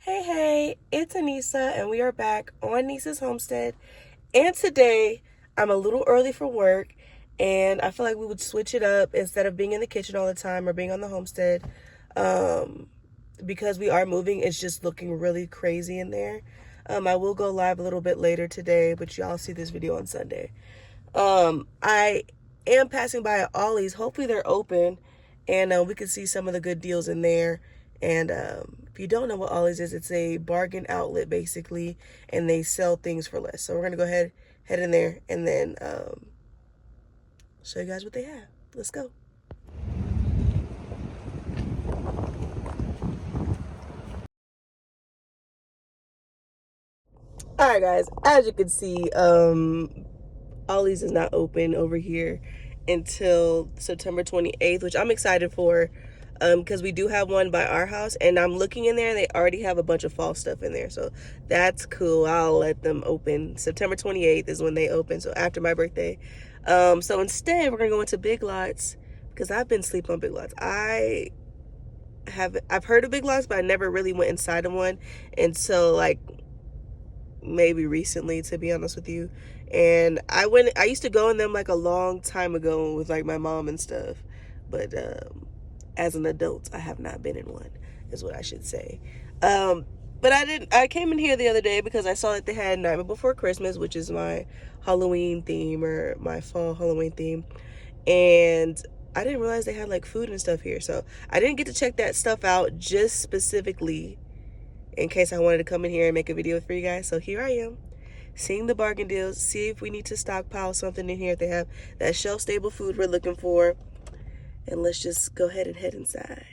Hey, it's Anissa, and we are back on NYSSA'S Homestead. And today, I'm a little early for work, and I feel like we would switch it up instead of being in the kitchen all the time or being on the homestead. Um, because we are moving, it's just looking really crazy in there. I will go live a little bit later today, but y'all see this video on Sunday. I am passing by Ollie's. Hopefully they're open, and we can see some of the good deals in there. And if you don't know what Ollie's is, it's a bargain outlet basically, and they sell things for less. So we're gonna go head in there and then show you guys what they have. Let's go. All right, guys. As you can see, Ollie's is not open over here until September 28th, which I'm excited for. Because we do have one by our house, and I'm looking in there and they already have a bunch of fall stuff in there, so that's cool. I'll let them open. September 28th is when they open, so after my birthday. So instead we're gonna go into Big Lots because I've been sleeping on Big Lots. I've heard of Big Lots, but I never really went inside of one, and so like maybe recently, to be honest with you. And I used to go in them like a long time ago with like my mom and stuff, but as an adult I have not been in one, is what I should say. But I came in here the other day because I saw that they had Nightmare Before Christmas, which is my Halloween theme, or my fall Halloween theme, and I didn't realize they had like food and stuff here, so I didn't get to check that stuff out just specifically in case I wanted to come in here and make a video for you guys. So here I am, seeing the bargain deals, see if we need to stockpile something in here if they have that shelf-stable food we're looking for. And let's just go ahead and head inside.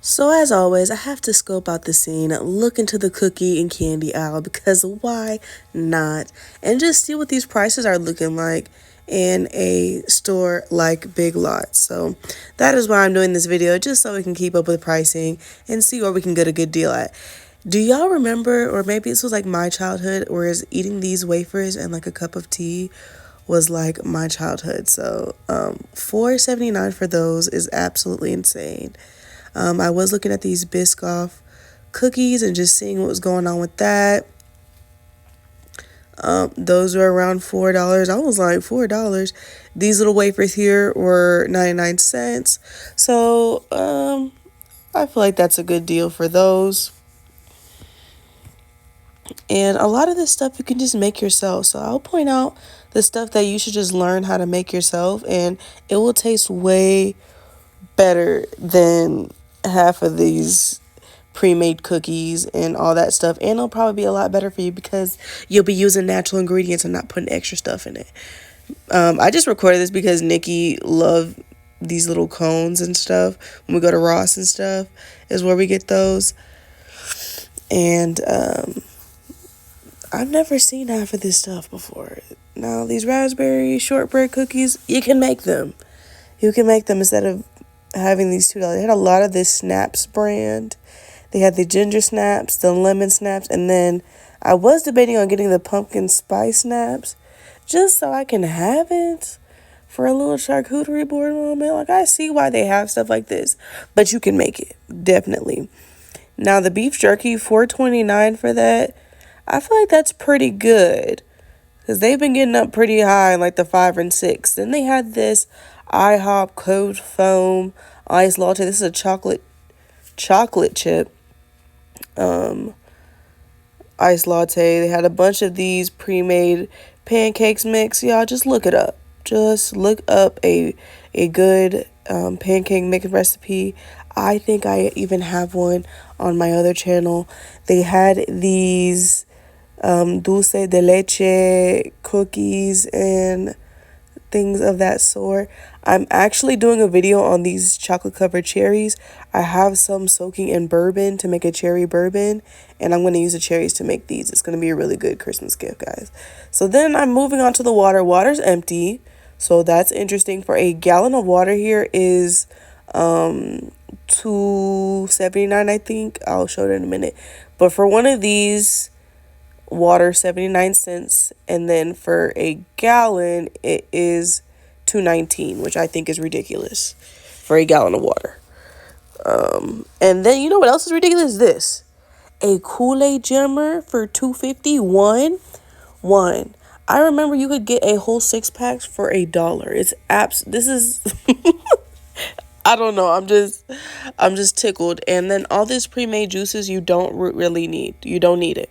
So as always, I have to scope out the scene, look into the cookie and candy aisle, because why not? And just see what these prices are looking like in a store like Big Lots. So that is why I'm doing this video, just so we can keep up with pricing and see where we can get a good deal at. Do y'all remember, or maybe this was like my childhood, whereas eating these wafers and like a cup of tea was like my childhood? So $4.79 for those is absolutely insane. I was looking at these Biscoff cookies and just seeing what was going on with that. Those were around $4. I was like, $4? These little wafers here were 99 cents. So I feel like that's a good deal for those. And a lot of this stuff you can just make yourself. So I'll point out the stuff that you should just learn how to make yourself, and it will taste way better than half of these pre-made cookies and all that stuff. And it'll probably be a lot better for you because you'll be using natural ingredients and not putting extra stuff in it. I just recorded this because Nikki loved these little cones and stuff. When we go to Ross and stuff is where we get those. And I've never seen half of this stuff before. Now these raspberry shortbread cookies, you can make them. You can make them instead of having these $2. They had a lot of this Snaps brand. They had the ginger snaps, the lemon snaps, and then I was debating on getting the pumpkin spice snaps just so I can have it for a little charcuterie board moment. Like, I see why they have stuff like this, but you can make it, definitely. Now the beef jerky, $4.29 for that. I feel like that's pretty good because they've been getting up pretty high, like the 5 and 6. Then they had this IHOP cold foam iced latte. This is a chocolate chip iced latte. They had a bunch of these pre-made pancakes mix. Y'all just look it up. Just look up a good pancake making recipe. I think I even have one on my other channel. They had these dulce de leche cookies and things of that sort. I'm actually doing a video on these chocolate covered cherries. I have some soaking in bourbon to make a cherry bourbon, and I'm going to use the cherries to make these. It's going to be a really good Christmas gift, guys. So then I'm moving on to the water. Water's empty, so that's interesting. For a gallon of water here is $2.79, I think. I'll show it in a minute. But for one of these, water 79 cents, and then for a gallon it is $2.19, which I think is ridiculous for a gallon of water. And then you know what else is ridiculous? This, a Kool-Aid jammer for $2.51. One, I remember you could get a whole 6 pack for $1. It's this is I don't know. I'm just tickled. And then all these pre-made juices you don't really need. You don't need it.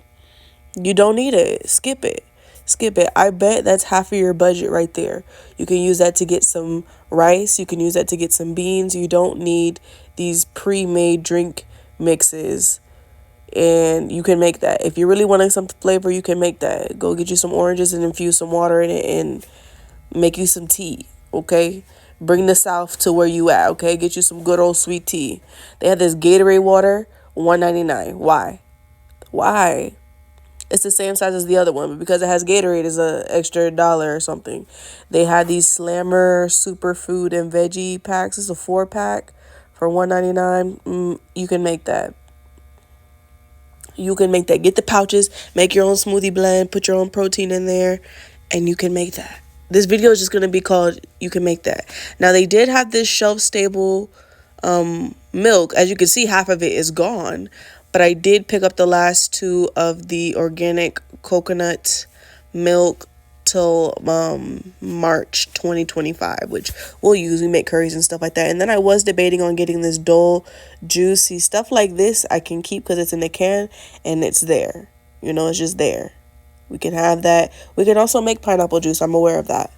You don't need it. Skip it. Skip it. I bet that's half of your budget right there. You can use that to get some rice. You can use that to get some beans. You don't need these pre-made drink mixes. And you can make that. If you're really wanting some flavor, you can make that. Go get you some oranges and infuse some water in it and make you some tea, okay? Bring the South to where you at, okay? Get you some good old sweet tea. They had this Gatorade water, $1.99. Why? Why? It's the same size as the other one, but because it has Gatorade, it's an extra $1 or something. They had these Slammer superfood and veggie packs. It's a 4-pack for $1.99. You can make that. You can make that. Get the pouches, make your own smoothie blend, put your own protein in there, and you can make that. This video is just going to be called You Can Make That. Now, they did have this shelf-stable milk. As you can see, half of it is gone. But I did pick up the last 2 of the organic coconut milk till March 2025, which we'll use. We make curries and stuff like that. And then I was debating on getting this Dole juicy stuff like this. I can keep because it's in the can and it's there. You know, it's just there. We can have that. We can also make pineapple juice. I'm aware of that.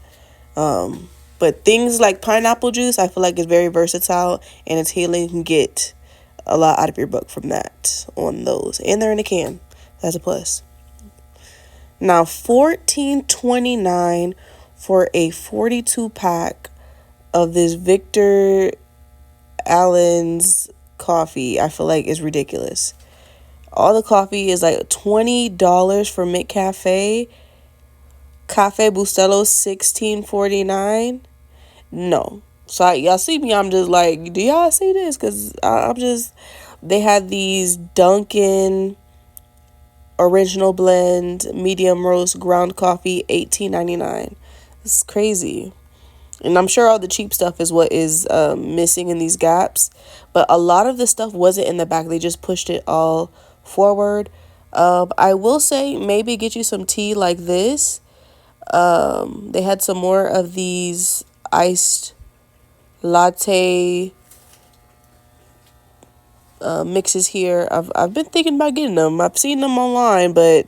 But things like pineapple juice, I feel like is very versatile and it's healing. You can get a lot out of your buck from that on those. And they're in a can. That's a plus. Now, $14.29 for a 42-pack of this Victor Allen's coffee, I feel like is ridiculous. All the coffee is like $20 for McCafe. Cafe Bustelo, $16.49. No. So y'all see me, I'm just like, do y'all see this? Because I'm just, they had these Dunkin' original blend medium roast ground coffee, $18.99. It's crazy. And I'm sure all the cheap stuff is what is missing in these gaps. But a lot of the stuff wasn't in the back. They just pushed it all forward. I will say maybe get you some tea like this. They had some more of these iced latte mixes here. I've been thinking about getting them. I've seen them online, but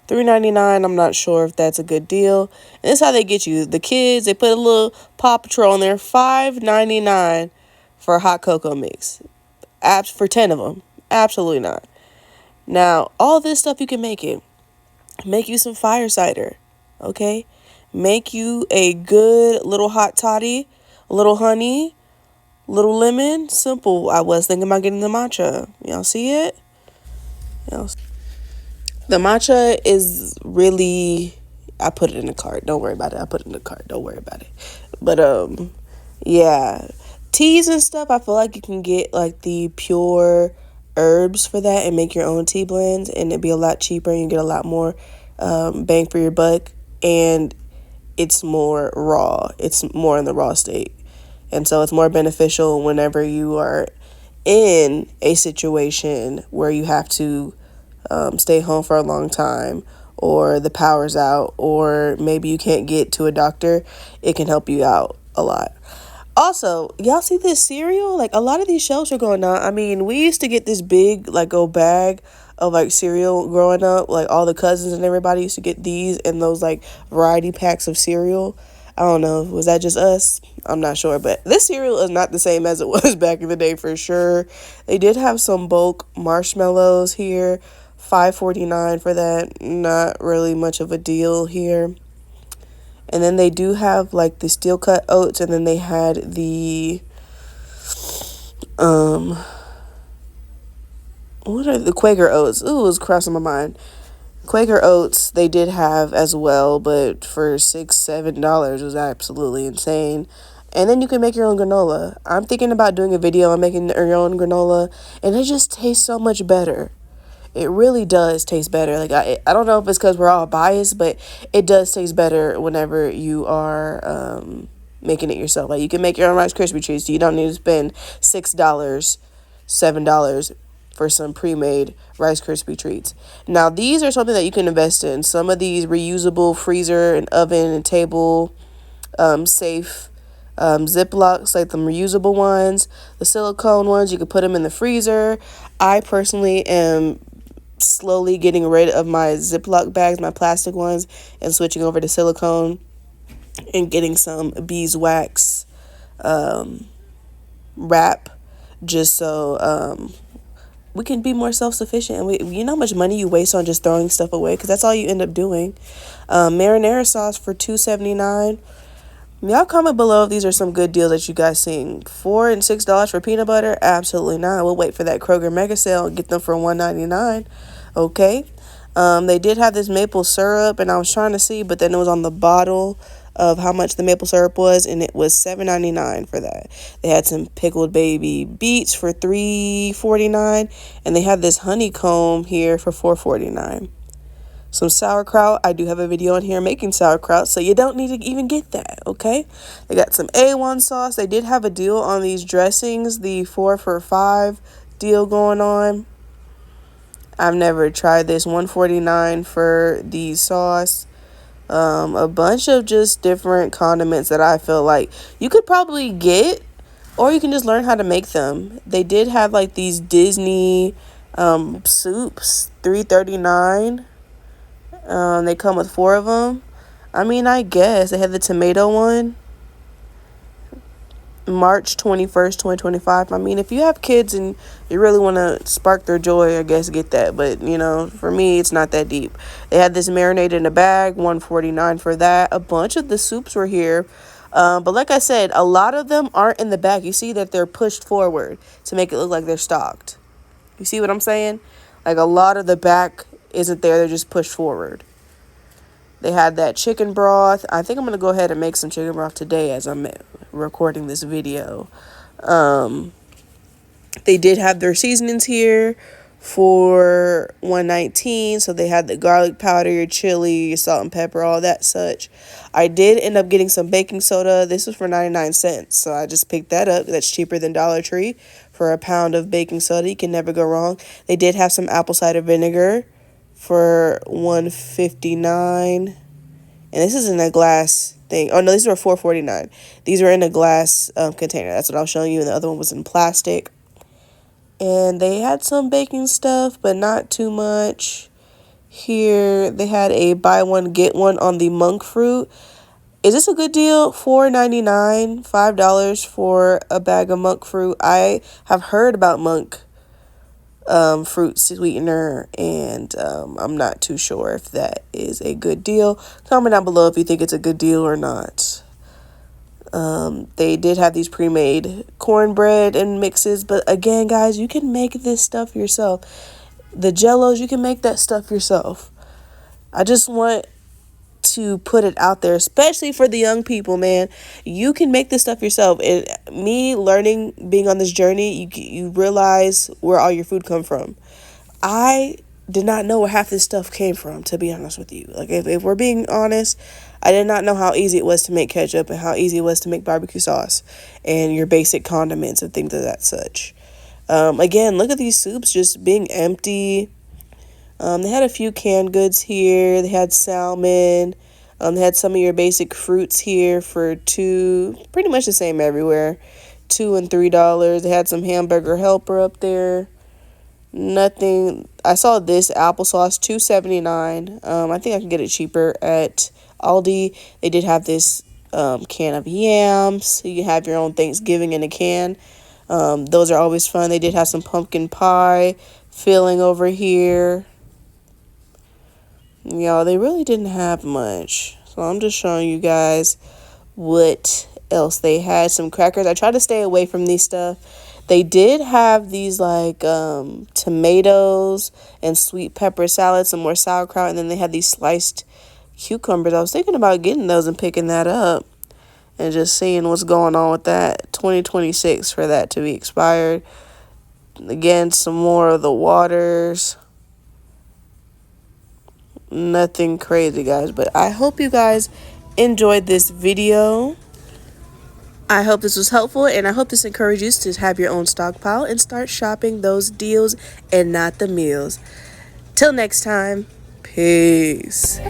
$3.99, I'm not sure if that's a good deal. And this is how they get you. The kids, they put a little Paw Patrol in there, $5.99 for a hot cocoa mix. For 10 of them. Absolutely not. Now, all this stuff you can make it. Make you some fire cider, okay? Make you a good little hot toddy, a little honey, little lemon. Simple. I was thinking about getting the matcha. Y'all see it? The matcha is really, I put it in the cart. Don't worry about it. I put it in the cart. Don't worry about it. But yeah, teas and stuff, I feel like you can get like the pure herbs for that and make your own tea blends, and it'd be a lot cheaper and you get a lot more bang for your buck, and it's more raw. It's more in the raw state, and so it's more beneficial whenever you are in a situation where you have to stay home for a long time, or the power's out, or maybe you can't get to a doctor. It can help you out a lot. Also, y'all see this cereal? Like, a lot of these shelves are going down. I mean, we used to get this big, like, bag of, like, cereal growing up. Like, all the cousins and everybody used to get these and those, like, variety packs of cereal. I don't know. Was that just us? I'm not sure. But this cereal is not the same as it was back in the day for sure. They did have some bulk marshmallows here. $5.49 for that. Not really much of a deal here. And then they do have like the steel cut oats, and then they had the what are the Quaker oats? Ooh, it was crossing my mind. Quaker oats they did have as well, but for $6-7 was absolutely insane. And then you can make your own granola. I'm thinking about doing a video on making your own granola, and it just tastes so much better. It really does taste better. Like I don't know if it's because we're all biased, but it does taste better whenever you are making it yourself. Like you can make your own Rice Krispie treats. You don't need to spend $6, $7 for some pre-made Rice Krispie treats. Now these are something that you can invest in. Some of these reusable freezer and oven and table safe Ziplocs, like the reusable ones, the silicone ones, you can put them in the freezer. I personally am slowly getting rid of my Ziploc bags, my plastic ones, and switching over to silicone and getting some beeswax wrap, just so we can be more self-sufficient. And you know how much money you waste on just throwing stuff away, because that's all you end up doing. Marinara sauce for $2.79. Y'all comment below if these are some good deals that you guys seen. $4 and $6 for peanut butter? Absolutely not. We'll wait for that Kroger mega sale and get them for $1.99. Okay. They did have this maple syrup, and I was trying to see, but then it was on the bottle of how much the maple syrup was, and it was $7.99 for that. They had some pickled baby beets for $3.49, and they had this honeycomb here for $4.49. Some sauerkraut. I do have a video on here making sauerkraut, so you don't need to even get that, okay? They got some A1 sauce. They did have a deal on these dressings, the 4 for $5 deal going on. I've never tried this. $1.49 for the sauce. A bunch of just different condiments that I feel like you could probably get, or you can just learn how to make them. They did have like these Disney soups, $3.39. They come with 4 of them. I mean, I guess they had the tomato one, March 21st, 2025. I mean, if you have kids and you really want to spark their joy, I guess get that. But, you know, for me, it's not that deep. They had this marinated in a bag, $1.49 for that. A bunch of the soups were here. But like I said, a lot of them aren't in the bag. You see that they're pushed forward to make it look like they're stocked. You see what I'm saying? Like a lot of the back isn't there. They're just pushed forward. They had that chicken broth. I think I'm going to go ahead and make some chicken broth today as I'm recording this video. They did have their seasonings here for $1.19. So they had the garlic powder, your chili, your salt and pepper, all that such. I did end up getting some baking soda. This was for 99 cents. So I just picked that up. That's cheaper than Dollar Tree for a pound of baking soda. You can never go wrong. They did have some apple cider vinegar for $1.59. And this is in a glass thing. Oh, no, these were $4.49. These were in a glass container. That's what I was showing you. And the other one was in plastic. And they had some baking stuff, but not too much. Here, they had a buy one, get one on the monk fruit. Is this a good deal? $4.99, $5 for a bag of monk fruit. I have heard about monk fruit sweetener, and I'm not too sure if that is a good deal. Comment down below if you think it's a good deal or not. They did have these pre-made cornbread and mixes, but again, guys, you can make this stuff yourself. The Jellos, you can make that stuff yourself. I just want to put it out there, especially for the young people, man. You can make this stuff yourself. And me learning, being on this journey, you realize where all your food come from. I did not know where half this stuff came from, to be honest with you. Like, if we're being honest, I did not know how easy it was to make ketchup and how easy it was to make barbecue sauce and your basic condiments and things of that such. Again, look at these soups just being empty. They had a few canned goods here. They had salmon. They had some of your basic fruits here for $2, pretty much the same everywhere, $2 and $3. They had some hamburger helper up there. Nothing. I saw this applesauce, $2.79. I think I can get it cheaper at Aldi. They did have this can of yams. You can have your own Thanksgiving in a can. Those are always fun. They did have some pumpkin pie filling over here. Y'all, they really didn't have much. So I'm just showing you guys what else they had. Some crackers. I try to stay away from these stuff. They did have these like tomatoes and sweet pepper salad, some more sauerkraut, and then they had these sliced cucumbers. I was thinking about getting those and picking that up. and just seeing what's going on with that. 2026 for that to be expired. Again, some more of the waters. Nothing crazy, guys, but I hope you guys enjoyed this video. I hope this was helpful, and I hope this encouraged you to have your own stockpile and start shopping those deals and not the meals. Till next time, peace.